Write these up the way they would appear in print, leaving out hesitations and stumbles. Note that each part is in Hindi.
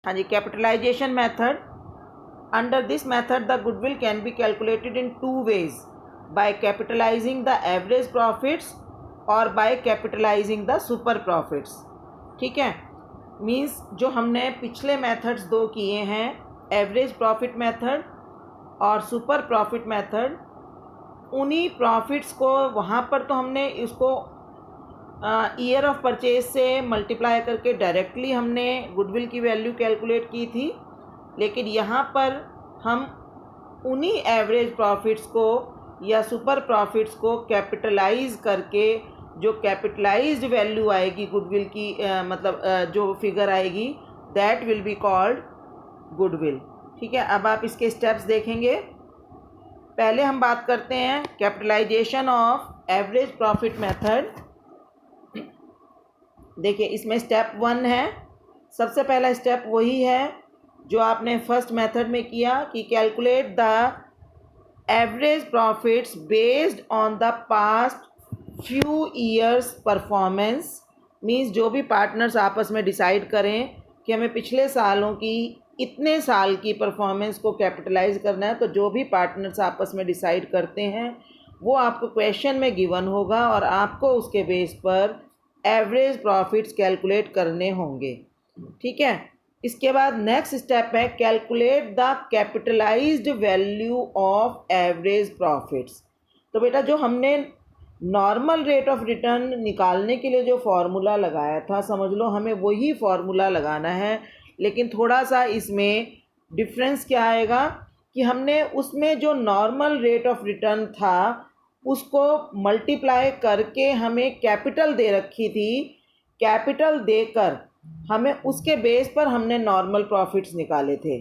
हाँ जी, capitalisation method. Under this method the goodwill can be calculated in two ways, by capitalising the average profits और by capitalising the super profits. ठीक है, मीन्स जो हमने पिछले मेथड्स दो किए हैं, एवरेज प्रॉफिट मेथड और सुपर प्रॉफिट मेथड, उन्हीं प्रॉफिट्स को वहाँ पर तो हमने इसको ईयर ऑफ परचेज से मल्टीप्लाई करके डायरेक्टली हमने गुडविल की वैल्यू कैलकुलेट की थी, लेकिन यहाँ पर हम उन्हीं एवरेज प्रॉफिट्स को या सुपर प्रॉफिट्स को कैपिटलाइज करके जो कैपिटलाइज्ड वैल्यू आएगी गुडविल की, जो फिगर आएगी, that will be called goodwill. ठीक है, अब आप इसके स्टेप्स देखेंगे। पहले हम बात करते हैं capitalization of average profit method. देखिए, इसमें स्टेप 1 है। सबसे पहला स्टेप वही है जो आपने फर्स्ट मेथड में किया कि calculate the average profits based on the past few years performance. Means जो भी पार्टनर्स आपस में डिसाइड करें कि हमें पिछले सालों की इतने साल की परफॉर्मेंस को कैपिटलाइज करना है, तो जो भी पार्टनर्स आपस में डिसाइड करते हैं वो आपको क्वेश्चन में गिवन होगा और आपको उसके बेस पर एवरेज प्रॉफिट्स कैलकुलेट करने होंगे। ठीक है, इसके बाद नेक्स्ट स्टेप है calculate the capitalised value of average profits. तो बेटा, जो हमने नॉर्मल रेट ऑफ रिटर्न निकालने के लिए जो फार्मूला लगाया था, समझ लो हमें वही फार्मूला लगाना है, लेकिन थोड़ा सा इसमें डिफरेंस क्या आएगा कि हमने उसमें जो नॉर्मल रेट ऑफ रिटर्न था उसको मल्टीप्लाई करके हमें कैपिटल दे रखी थी। कैपिटल देकर हमें उसके बेस पर हमने नॉर्मल प्रॉफिट्स निकाले थे,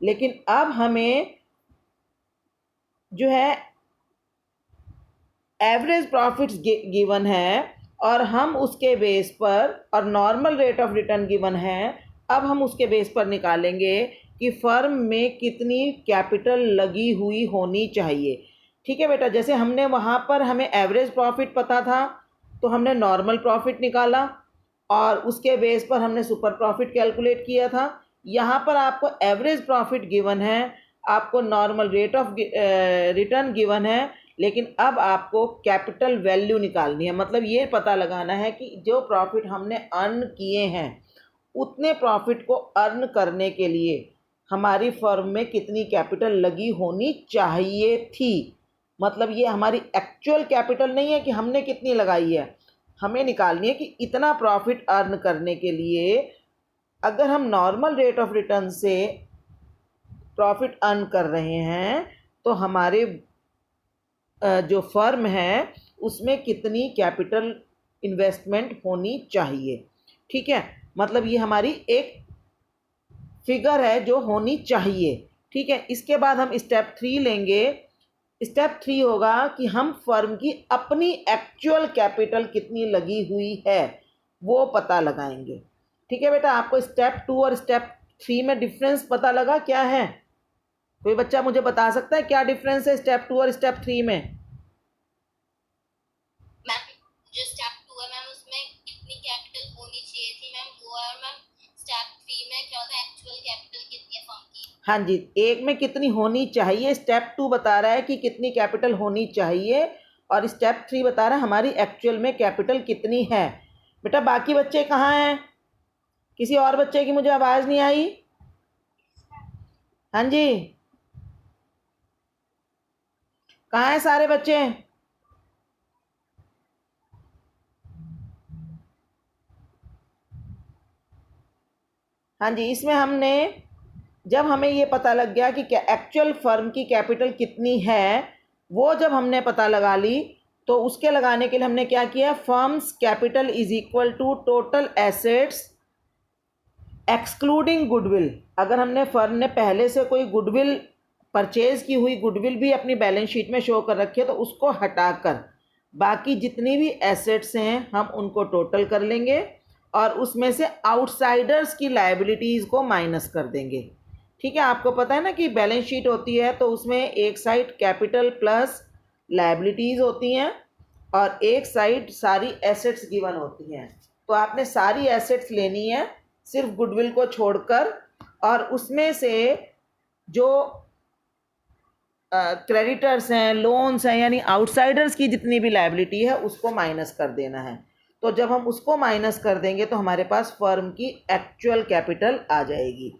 लेकिन अब हमें जो है एवरेज प्रॉफिट्स गिवन है और हम उसके बेस पर, और normal rate of return given है, अब हम उसके बेस पर निकालेंगे कि फर्म में कितनी कैपिटल लगी हुई होनी चाहिए। ठीक है बेटा, जैसे हमने वहाँ पर हमें एवरेज प्रॉफिट पता था तो हमने नॉर्मल प्रॉफिट निकाला और उसके बेस पर हमने सुपर प्रॉफिट कैलकुलेट किया था। यहाँ पर आपको एवरेज प्रॉफिट गिवन है, आपको normal rate of return given है, लेकिन अब आपको कैपिटल वैल्यू निकालनी है। मतलब ये पता लगाना है कि जो प्रॉफिट हमने अर्न किए हैं उतने प्रॉफिट को अर्न करने के लिए हमारी फर्म में कितनी कैपिटल लगी होनी चाहिए थी। मतलब ये हमारी एक्चुअल कैपिटल नहीं है कि हमने कितनी लगाई है, हमें निकालनी है कि इतना प्रॉफिट अर्न करने के लिए अगर हम नॉर्मल रेट ऑफ रिटर्न से प्रॉफिट अर्न कर रहे हैं तो हमारे जो फर्म है उसमें कितनी कैपिटल इन्वेस्टमेंट होनी चाहिए। ठीक है, मतलब ये हमारी एक फिगर है जो होनी चाहिए। ठीक है, इसके बाद हम स्टेप 3 लेंगे। स्टेप 3 होगा कि हम फर्म की अपनी एक्चुअल कैपिटल कितनी लगी हुई है वो पता लगाएंगे। ठीक है बेटा, आपको स्टेप 2 और स्टेप 3 में डिफरेंस पता लगा क्या है? कोई बच्चा मुझे बता सकता है क्या डिफरेंस है स्टेप 2 और स्टेप 3 में? मैम, जो स्टेप 2 है मैम उसमें कितनी कैपिटल होनी चाहिए थी मैम वो, और मैम स्टेप 3 में क्या होगा, एक्चुअल कैपिटल कितनी है फर्म की। हाँ जी, एक में कितनी होनी चाहिए, स्टेप 2 बता रहा है कि कितनी कैपिटल होनी चाहिए और स्टेप 3 बता रहा है हमारी एक्चुअल में कैपिटल कितनी है। बेटा बाकी बच्चे कहाँ हैं? किसी और बच्चे की मुझे आवाज़ नहीं आई। हाँ जी, कहाँ हैं सारे बच्चे? हाँ जी, इसमें हमने जब हमें ये पता लग गया कि एक्चुअल फर्म की कैपिटल कितनी है, वो जब हमने पता लगा ली तो उसके लगाने के लिए हमने क्या किया, firm's capital is equal to total assets excluding goodwill. अगर हमने फर्म ने पहले से कोई गुडविल परचेज की हुई गुडविल भी अपनी बैलेंस शीट में शो कर रखी है तो उसको हटाकर बाकी जितनी भी एसेट्स हैं हम उनको टोटल कर लेंगे और उसमें से आउटसाइडर्स की लायबिलिटीज़ को माइनस कर देंगे। ठीक है, आपको पता है ना कि बैलेंस शीट होती है तो उसमें एक साइड कैपिटल प्लस लायबिलिटीज़ होती हैं और एक साइड सारी एसेट्स गिवन होती हैं। तो आपने सारी एसेट्स लेनी है सिर्फ गुडविल को छोड़कर, और उसमें से जो क्रेडिटर्स हैं, लोन्स हैं, यानी आउटसाइडर्स की जितनी भी लायबिलिटी है उसको माइनस कर देना है। तो जब हम उसको माइनस कर देंगे तो हमारे पास फर्म की एक्चुअल कैपिटल आ जाएगी।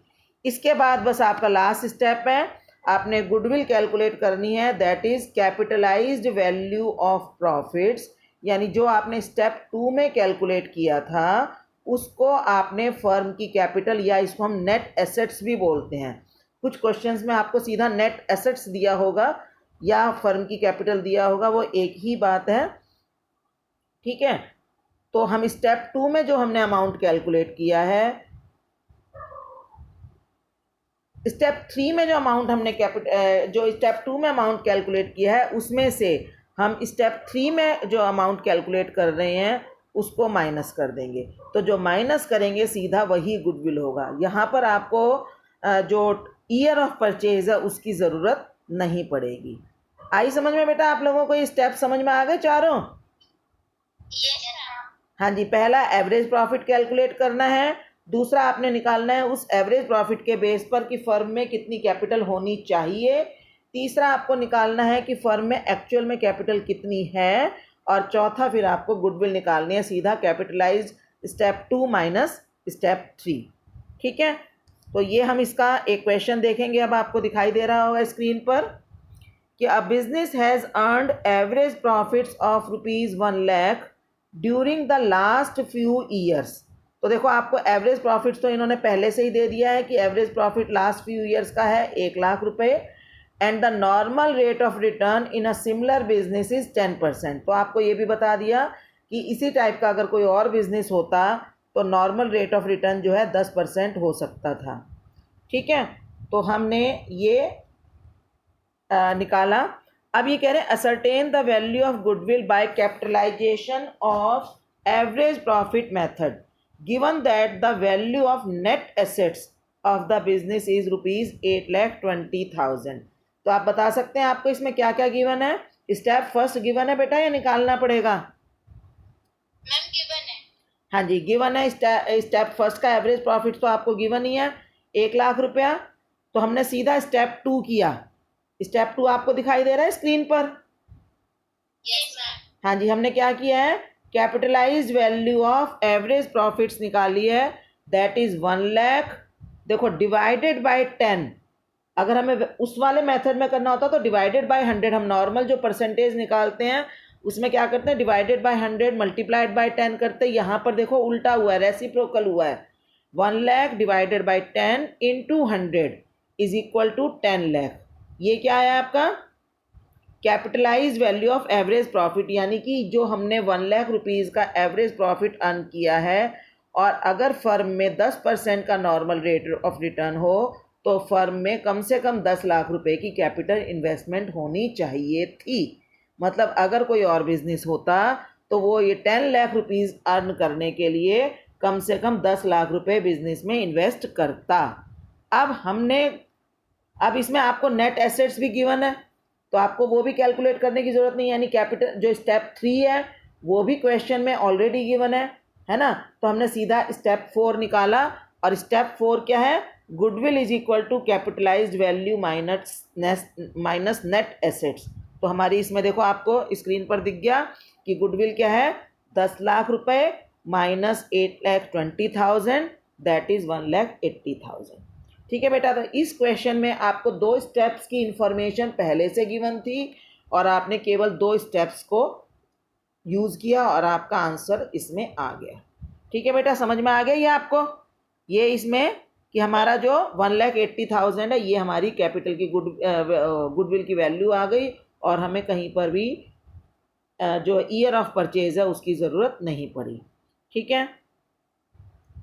इसके बाद बस आपका लास्ट स्टेप है, आपने गुडविल कैलकुलेट करनी है, that is capitalised value of profits, यानी जो आपने स्टेप 2 में कैलकुलेट किया था उसको आपने फर्म की कैपिटल, या इसको हम नेट एसेट्स भी बोलते हैं। कुछ क्वेश्चंस में आपको सीधा नेट एसेट्स दिया होगा या फर्म की कैपिटल दिया होगा, वो एक ही बात है, ठीक है। तो हम स्टेप 2 में जो हमने अमाउंट कैलकुलेट किया है, स्टेप 3 में जो अमाउंट हमने जो स्टेप 2 में अमाउंट कैलकुलेट किया है उसमें से हम स्टेप 3 में जो अमाउंट कैलकुलेट कर रहे हैं उसको माइनस कर देंगे। तो जो माइनस करेंगे सीधा वही गुडविल होगा। यहाँ पर आपको जो ईयर ऑफ परचेज है उसकी ज़रूरत नहीं पड़ेगी। आई समझ में बेटा? आप लोगों को ये स्टेप समझ में आ गए चारों? हाँ जी, पहला एवरेज प्रॉफिट कैलकुलेट करना है, दूसरा आपने निकालना है उस एवरेज प्रॉफिट के बेस पर कि फर्म में कितनी कैपिटल होनी चाहिए, तीसरा आपको निकालना है कि फर्म में एक्चुअल में कैपिटल कितनी है, और चौथा फिर आपको गुडविल निकालनी है, सीधा कैपिटलाइज स्टेप 2 माइनस स्टेप 3। ठीक है, तो ये हम इसका एक क्वेश्चन देखेंगे। अब आपको दिखाई दे रहा होगा स्क्रीन पर कि a business has earned average profits of ₹1 lakh during the last few years. तो देखो आपको एवरेज प्रॉफिट्स तो इन्होंने पहले से ही दे दिया है कि average profit last few years का है 1 लाख रुपए, and the normal rate of return in a similar business is 10%। तो आपको ये भी बता दिया कि इसी टाइप का अगर कोई और बिजनेस होता तो नॉर्मल रेट ऑफ रिटर्न जो है 10% हो सकता था। ठीक है, तो हमने ये निकाला। अब ये कह रहे हैं ascertain the value of goodwill by capitalisation of average profit method given that the value of net assets of the business is ₹8,20,000। तो आप बता सकते हैं आपको इसमें क्या क्या गिवन है? स्टेप फर्स्ट गिवन है बेटा या निकालना पड़ेगा? मैम गिवन है। हाँ जी, गिवन है। स्टेप फर्स्ट का एवरेज प्रॉफिट तो आपको गिवन ही है 1 लाख रुपया। तो हमने सीधा स्टेप 2 किया। स्टेप 2 आपको दिखाई दे रहा है स्क्रीन पर? Yes ma'am. हाँ जी, हमने क्या किया है, capitalised value of average profits निकाली है, दैट इज 1 लाख। देखो डिवाइडेड बाय 10, अगर हमें उस वाले मेथड में करना होता तो डिवाइडेड बाय 100, हम नॉर्मल जो परसेंटेज निकालते हैं उसमें क्या करते हैं, डिवाइडेड बाय 100 मल्टीप्लाइड बाय 10 करते हैं। यहाँ पर देखो उल्टा हुआ है, रेसिप्रोकल हुआ है। 1 lakh divided by 10 into 100 is equal to 10 lakh. ये क्या है आपका capitalise value of average profit, यानी कि जो हमने 1 लाख रुपीज़ का एवरेज प्रॉफिट अर्न किया है, और अगर फर्म में 10% का नॉर्मल रेट ऑफ रिटर्न हो तो फर्म में कम से कम 10 लाख रुपए की कैपिटल इन्वेस्टमेंट होनी चाहिए थी। मतलब अगर कोई और बिजनेस होता तो वो ये 10 लाख रुपीज़ अर्न करने के लिए कम से कम 10 लाख रुपए बिजनेस में इन्वेस्ट करता। अब इसमें आपको नेट एसेट्स भी गिवन है, तो आपको वो भी कैलकुलेट करने की ज़रूरत नहीं, यानी कैपिटल जो स्टेप 3 है वो भी क्वेश्चन में ऑलरेडी गिवन है ना। तो हमने सीधा स्टेप 4 निकाला, और स्टेप 4 क्या है, goodwill is equal to capitalised value minus net assets. तो हमारी इसमें देखो आपको स्क्रीन पर दिख गया कि गुडविल क्या है, 10 लाख रुपए माइनस 8,20,000, दैट इज़ 1,80,000। ठीक है बेटा, तो इस क्वेश्चन में आपको 2 स्टेप्स की इंफॉर्मेशन पहले से गिवन थी और आपने केवल 2 स्टेप्स को यूज़ किया और आपका आंसर इसमें आ गया। ठीक है बेटा, समझ में आ गया ये आपको? ये इसमें कि हमारा जो 1,80,000 है ये हमारी कैपिटल की गुडविल की वैल्यू आ गई, और हमें कहीं पर भी जो ईयर ऑफ परचेज है उसकी ज़रूरत नहीं पड़ी। ठीक है,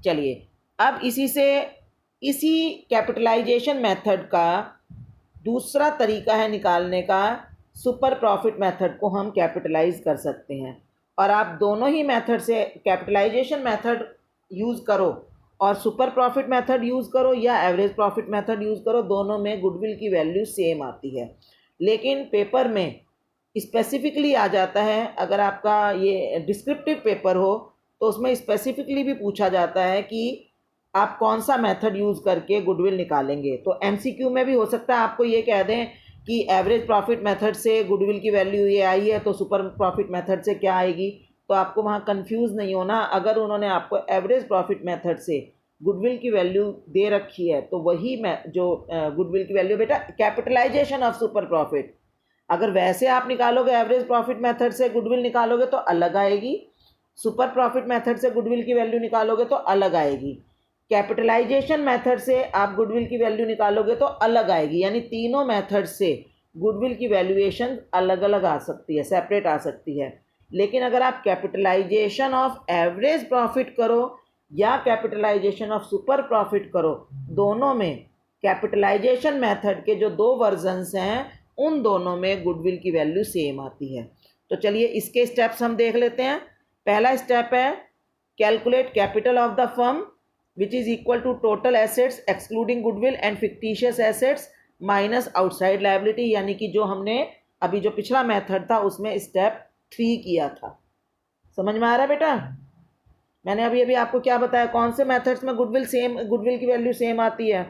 चलिए अब इसी कैपिटलाइजेशन मेथड का दूसरा तरीका है निकालने का, सुपर प्रॉफिट मेथड को हम कैपिटलाइज कर सकते हैं। और आप दोनों ही मेथड से कैपिटलाइजेशन मेथड यूज़ करो और सुपर प्रॉफिट मेथड यूज़ करो या एवरेज प्रॉफिट मेथड यूज़ करो, दोनों में गुडविल की वैल्यू सेम आती है। लेकिन पेपर में स्पेसिफिकली आ जाता है, अगर आपका ये डिस्क्रिप्टिव पेपर हो तो उसमें स्पेसिफिकली भी पूछा जाता है कि आप कौन सा मेथड यूज़ करके गुडविल निकालेंगे। तो एमसीक्यू में भी हो सकता है आपको ये कह दें कि एवरेज प्रॉफिट मेथड से गुडविल की वैल्यू ये आई है तो सुपर प्रॉफिट मेथड से क्या आएगी, तो आपको वहाँ कंफ्यूज नहीं होना। अगर उन्होंने आपको एवरेज प्रॉफिट मेथड से गुडविल की वैल्यू दे रखी है तो वही जो गुडविल की वैल्यू बेटा कैपिटलाइजेशन ऑफ सुपर प्रॉफिट, अगर वैसे आप निकालोगे एवरेज प्रॉफिट मेथड से गुडविल निकालोगे तो अलग आएगी, सुपर प्रॉफिट मेथड से गुडविल की वैल्यू निकालोगे तो अलग आएगी, कैपिटलाइजेशन मेथड से आप गुडविल की वैल्यू निकालोगे तो अलग आएगी। यानी तीनों मेथड से गुडविल की वैल्यूएशन अलग अलग आ सकती है, सेपरेट आ सकती है। लेकिन अगर आप कैपिटलाइजेशन ऑफ एवरेज प्रॉफिट करो या कैपिटलाइजेशन ऑफ सुपर प्रॉफिट करो, दोनों में कैपिटलाइजेशन मेथड के जो दो वर्जन्स हैं उन दोनों में गुडविल की वैल्यू सेम आती है। तो चलिए इसके स्टेप्स हम देख लेते हैं। पहला स्टेप है calculate capital of the firm which is equal to total assets excluding goodwill and fictitious assets minus outside liability, यानी कि जो हमने अभी जो पिछला मेथड था उसमें स्टेप 3 किया था। समझ में आ रहा है बेटा? मैंने अभी अभी आपको क्या बताया, कौन से मेथड्स में गुडविल की वैल्यू सेम आती है?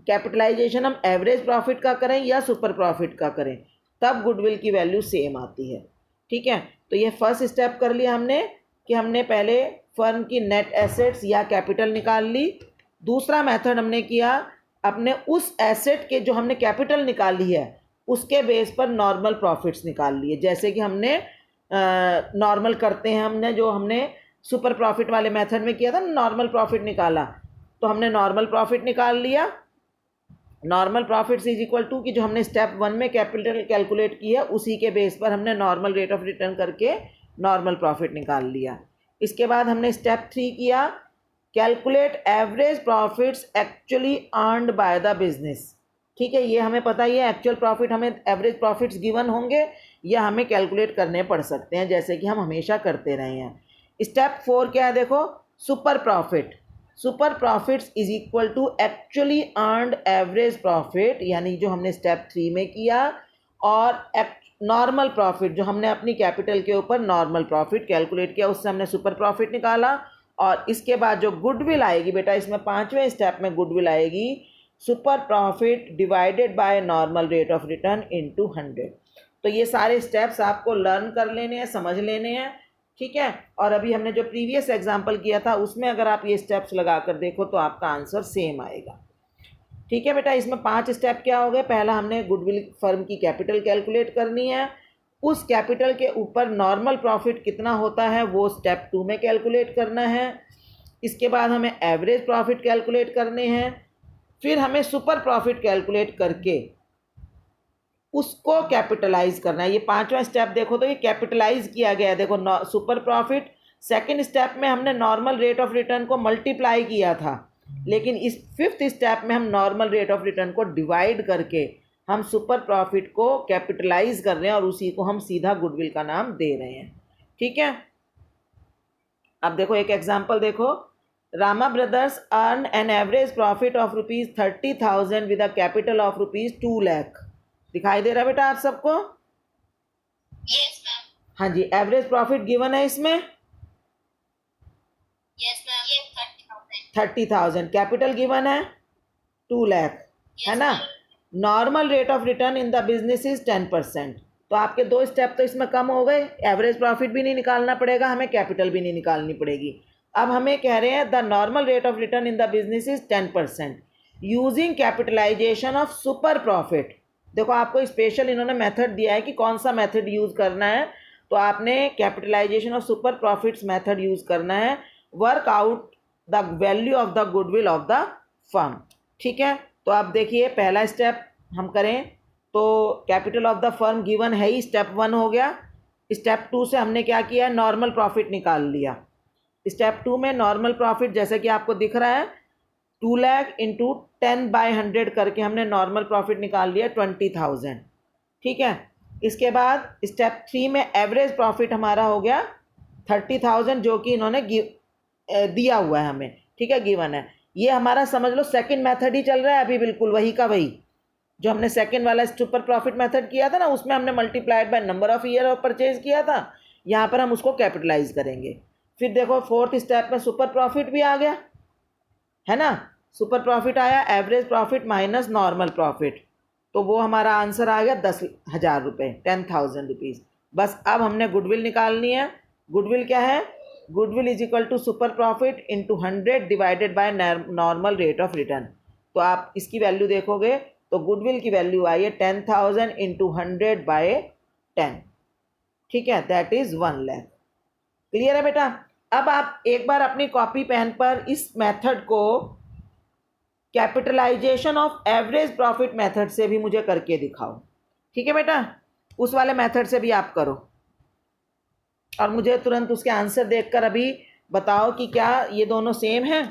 कैपिटलाइजेशन हम एवरेज प्रॉफिट का करें या सुपर प्रॉफिट का करें तब गुडविल की वैल्यू सेम आती है। ठीक है, तो ये फर्स्ट स्टेप कर लिया हमने कि हमने पहले फर्म की नेट एसेट्स या कैपिटल निकाल ली। दूसरा मेथड हमने किया अपने उस एसेट के जो हमने कैपिटल निकाली है उसके बेस पर नॉर्मल प्रॉफिट्स निकाल लिए, जैसे कि हमने नॉर्मल करते हैं, हमने सुपर प्रॉफिट वाले मेथड में किया था नॉर्मल प्रॉफिट निकाला, तो हमने नॉर्मल प्रॉफिट निकाल लिया। Normal profit is equal to कि जो हमने स्टेप 1 में कैपिटल कैलकुलेट किया उसी के बेस पर हमने नॉर्मल रेट ऑफ रिटर्न करके नॉर्मल प्रॉफिट निकाल लिया। इसके बाद हमने स्टेप 3 किया calculate average profits actually earned by the business. ठीक है, ये हमें पता ही है एक्चुअल प्रॉफिट हमें एवरेज प्रॉफिट्स गिवन होंगे या हमें कैलकुलेट करने पड़ सकते हैं जैसे कि हम हमेशा करते रहे हैं। स्टेप 4 क्या है देखो, super profit. Super profits is equal to actually earned average profit, यानी जो हमने स्टेप 3 में किया, और नॉर्मल प्रॉफिट जो हमने अपनी कैपिटल के ऊपर नॉर्मल प्रॉफिट कैलकुलेट किया उससे हमने सुपर प्रॉफिट निकाला। और इसके बाद जो गुडविल आएगी बेटा, इसमें 5वें स्टेप में गुडविल आएगी super profit divided by normal rate of return into 100। तो ये सारे स्टेप्स आपको लर्न कर लेने हैं, समझ लेने हैं। ठीक है, और अभी हमने जो प्रीवियस एग्जांपल किया था उसमें अगर आप ये स्टेप्स लगा कर देखो तो आपका आंसर सेम आएगा। ठीक है बेटा, इसमें 5 स्टेप क्या हो गए, पहला हमने गुडविल फर्म की कैपिटल कैलकुलेट करनी है, उस कैपिटल के ऊपर नॉर्मल प्रॉफिट कितना होता है वो स्टेप 2 में कैलकुलेट करना है। इसके बाद हमें एवरेज प्रॉफिट कैलकुलेट करने हैं, फिर हमें सुपर प्रॉफिट कैलकुलेट करके उसको कैपिटलाइज करना है। ये 5वां स्टेप देखो तो ये कैपिटलाइज किया गया है, देखो सुपर प्रॉफिट। सेकंड स्टेप में हमने नॉर्मल रेट ऑफ रिटर्न को मल्टीप्लाई किया था, लेकिन इस 5th स्टेप में हम नॉर्मल रेट ऑफ रिटर्न को डिवाइड करके हम सुपर प्रॉफिट को कैपिटलाइज कर रहे हैं और उसी को हम सीधा गुडविल का नाम दे रहे हैं। ठीक है, अब देखो एक एग्जांपल देखो, Rama brothers earn an average profit of ₹30,000 with a capital of ₹2 lakh. दिखाई दे रहा है बेटा आप सबको? Yes ma'am. हाँ जी, एवरेज प्रॉफिट गिवन है इसमें यस मैम, ये 30,000, कैपिटल गिवन है 2 लाख, है ना। Normal rate of return in the business is 10%। तो आपके 2 स्टेप तो इसमें कम हो गए, एवरेज प्रॉफिट भी नहीं निकालना पड़ेगा हमें, कैपिटल भी नहीं निकालनी पड़ेगी। अब हमें कह रहे हैं the normal rate of return in the business is 10% using capitalisation of super profit. देखो आपको स्पेशल इन्होंने मेथड दिया है कि कौन सा मेथड यूज़ करना है, तो आपने capitalisation of super profits method use करना है, work out the value of the goodwill of the firm. ठीक है, तो आप देखिए पहला स्टेप हम करें तो capital of the firm given है ही, स्टेप 1 हो गया। स्टेप 2 से हमने क्या किया, नॉर्मल प्रॉफिट निकाल लिया। स्टेप 2 में नॉर्मल प्रॉफिट जैसे कि आपको दिख रहा है 2 लाख इंटू 10/100 करके हमने नॉर्मल प्रॉफिट निकाल लिया 20,000। ठीक है, इसके बाद स्टेप 3 में एवरेज प्रॉफिट हमारा हो गया 30,000 जो कि इन्होंने दिया हुआ है हमें। ठीक है, गिवन है। ये हमारा समझ लो सेकंड मेथड ही चल रहा है अभी, बिल्कुल वही का वही जो हमने सेकंड वाला सुपर प्रॉफिट मेथड किया था ना, उसमें हमने multiplied by number of year of purchase किया था। यहाँ पर हम उसको कैपिटलाइज करेंगे। फिर देखो फोर्थ स्टेप में सुपर प्रॉफिट भी आ गया है ना, सुपर प्रॉफिट आया, average profit minus normal profit, तो वो हमारा आंसर आ गया 10,000 रुपये, 10,000 रुपीज़। बस अब हमने गुडविल निकालनी है। गुडविल क्या है, goodwill is equal to super profit into 100 divided by normal rate of return. तो आप इसकी वैल्यू देखोगे तो गुडविल की वैल्यू आई है 10,000 इंटू 100 बाय 10, ठीक है, दैट इज़ 1 लाख। क्लियर है बेटा। अब आप एक बार अपनी कॉपी पेन पर इस मेथड को capitalisation of average profit method से भी मुझे करके दिखाओ, ठीक है बेटा, उस वाले मेथड से भी आप करो और मुझे तुरंत उसके आंसर देखकर अभी बताओ कि क्या ये दोनों सेम हैं।